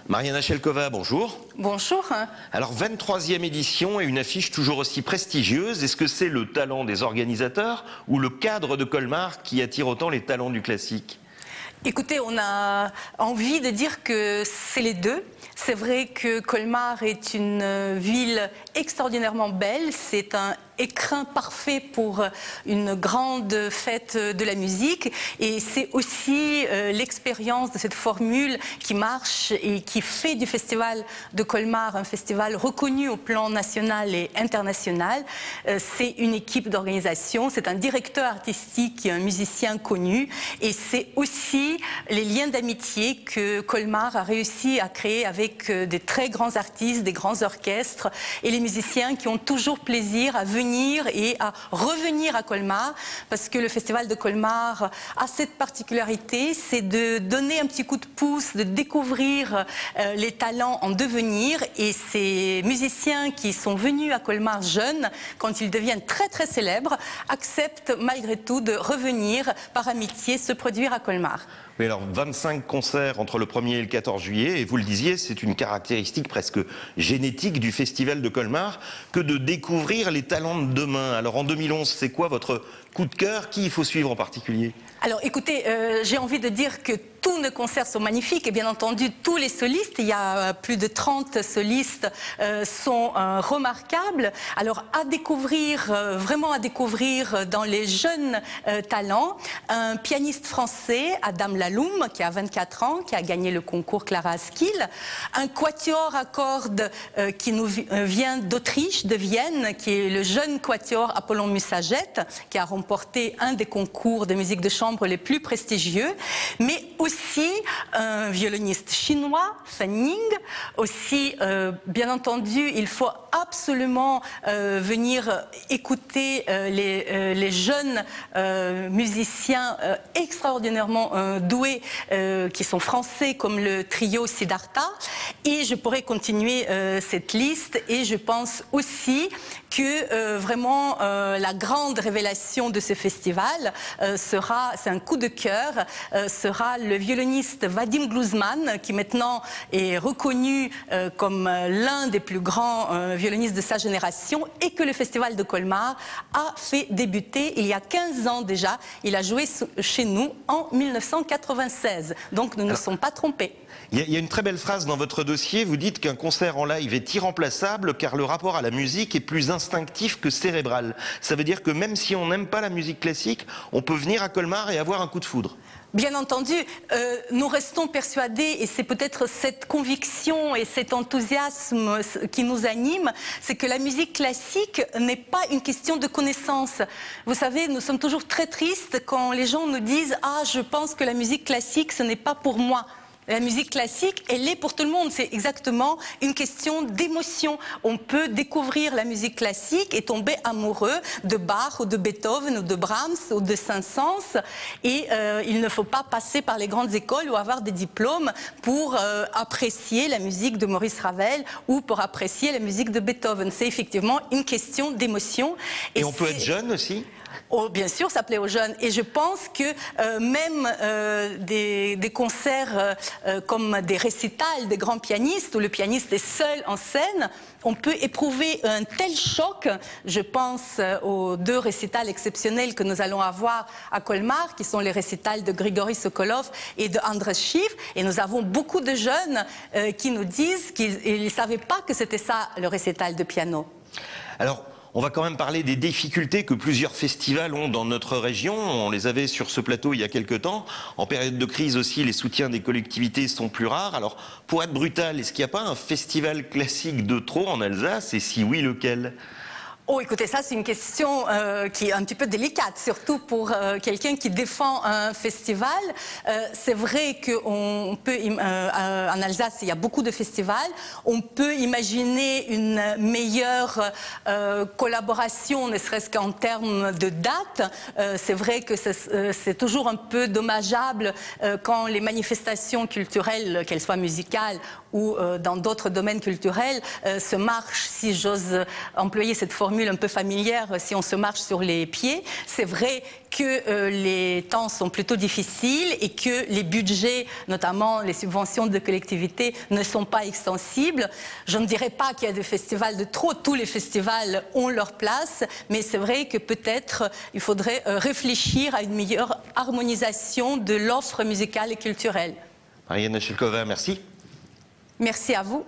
Mariana Shelkova, bonjour. Bonjour. Alors, 23e édition et une affiche toujours aussi prestigieuse. Est-ce que c'est le talent des organisateurs ou le cadre de Colmar qui attire autant les talents du classique ? Écoutez, on a envie de dire que c'est les deux. C'est vrai que Colmar est une ville extraordinairement belle. C'est un écrin parfait pour une grande fête de la musique. Et c'est aussi l'expérience de cette formule qui marche et qui fait du Festival de Colmar un festival reconnu au plan national et international. C'est une équipe d'organisation, c'est un directeur artistique et un musicien connu. Et c'est aussi les liens d'amitié que Colmar a réussi à créer avec des très grands artistes, des grands orchestres et les musiciens qui ont toujours plaisir à venir et à revenir à Colmar, parce que le Festival de Colmar a cette particularité, c'est de donner un petit coup de pouce, de découvrir les talents en devenir, et ces musiciens qui sont venus à Colmar jeunes, quand ils deviennent très très célèbres, acceptent malgré tout de revenir par amitié se produire à Colmar. Oui, alors 25 concerts entre le 1er et le 14 juillet, et vous le disiez, c'est une caractéristique presque génétique du Festival de Colmar que de découvrir les talents de demain. Alors en 2011, c'est quoi votre coup de cœur? Qui il faut suivre en particulier? Alors écoutez, j'ai envie de dire que tous nos concerts sont magnifiques et bien entendu tous les solistes, il y a plus de 30 solistes, sont remarquables. Alors à découvrir, vraiment à découvrir dans les jeunes talents, un pianiste français, Adam Laloum, qui a 24 ans, qui a gagné le concours Clara Askill, un quatuor à cordes qui nous vient d'Autriche, de Vienne, qui est le jeune quatuor Apollon Musaget, qui a remporté un des concours de musique de chambre les plus prestigieux, mais aussi un violoniste chinois, Fan Ying. Aussi, bien entendu, il faut absolument venir écouter les jeunes musiciens extraordinairement doués qui sont français, comme le trio Siddhartha. Et je pourrais continuer cette liste, et je pense aussi que vraiment la grande révélation de ce festival sera, c'est un coup de cœur, sera le violoniste Vadim Gluzman, qui maintenant est reconnu comme l'un des plus grands violonistes de sa génération, et que le Festival de Colmar a fait débuter il y a 15 ans déjà. Il a joué chez nous en 1996, donc nous ne nous sommes pas trompés. Il y a une très belle phrase dans votre dossier, vous dites qu'un concert en live est irremplaçable car le rapport à la musique est plus instinctif que cérébral. Ça veut dire que même si on n'aime pas la musique classique, on peut venir à Colmar et avoir un coup de foudre. Bien entendu, nous restons persuadés, et c'est peut-être cette conviction et cet enthousiasme qui nous anime, c'est que la musique classique n'est pas une question de connaissance. Vous savez, nous sommes toujours très tristes quand les gens nous disent « Ah, je pense que la musique classique, ce n'est pas pour moi ». La musique classique, elle est pour tout le monde. C'est exactement une question d'émotion. On peut découvrir la musique classique et tomber amoureux de Bach ou de Beethoven ou de Brahms ou de Saint-Saëns. Et il ne faut pas passer par les grandes écoles ou avoir des diplômes pour apprécier la musique de Maurice Ravel ou pour apprécier la musique de Beethoven. C'est effectivement une question d'émotion. Et on peut être jeune aussi ? Oh, bien sûr, ça plaît aux jeunes. Et je pense que même des concerts comme des récitals des grands pianistes, où le pianiste est seul en scène, on peut éprouver un tel choc. Je pense aux deux récitals exceptionnels que nous allons avoir à Colmar, qui sont les récitals de Grigory Sokolov et de Andrés Schiff. Et nous avons beaucoup de jeunes qui nous disent qu'ils ne savaient pas que c'était ça, le récital de piano. Alors, on va quand même parler des difficultés que plusieurs festivals ont dans notre région. On les avait sur ce plateau il y a quelque temps. En période de crise aussi, les soutiens des collectivités sont plus rares. Alors, pour être brutal, est-ce qu'il n'y a pas un festival classique de trop en Alsace? Et si oui, lequel? Oh, écoutez, ça c'est une question qui est un petit peu délicate, surtout pour quelqu'un qui défend un festival. C'est vrai qu'en Alsace, il y a beaucoup de festivals. On peut imaginer une meilleure collaboration, ne serait-ce qu'en termes de date. C'est vrai que c'est toujours un peu dommageable quand les manifestations culturelles, qu'elles soient musicales ou dans d'autres domaines culturels, se marchent, si j'ose employer cette formule, formule un peu familière si on se marche sur les pieds. C'est vrai que les temps sont plutôt difficiles et que les budgets, notamment les subventions de collectivités, ne sont pas extensibles. Je ne dirais pas qu'il y a des festivals de trop, tous les festivals ont leur place, mais c'est vrai que peut-être il faudrait réfléchir à une meilleure harmonisation de l'offre musicale et culturelle. Marianne Chilkova, merci. Merci à vous.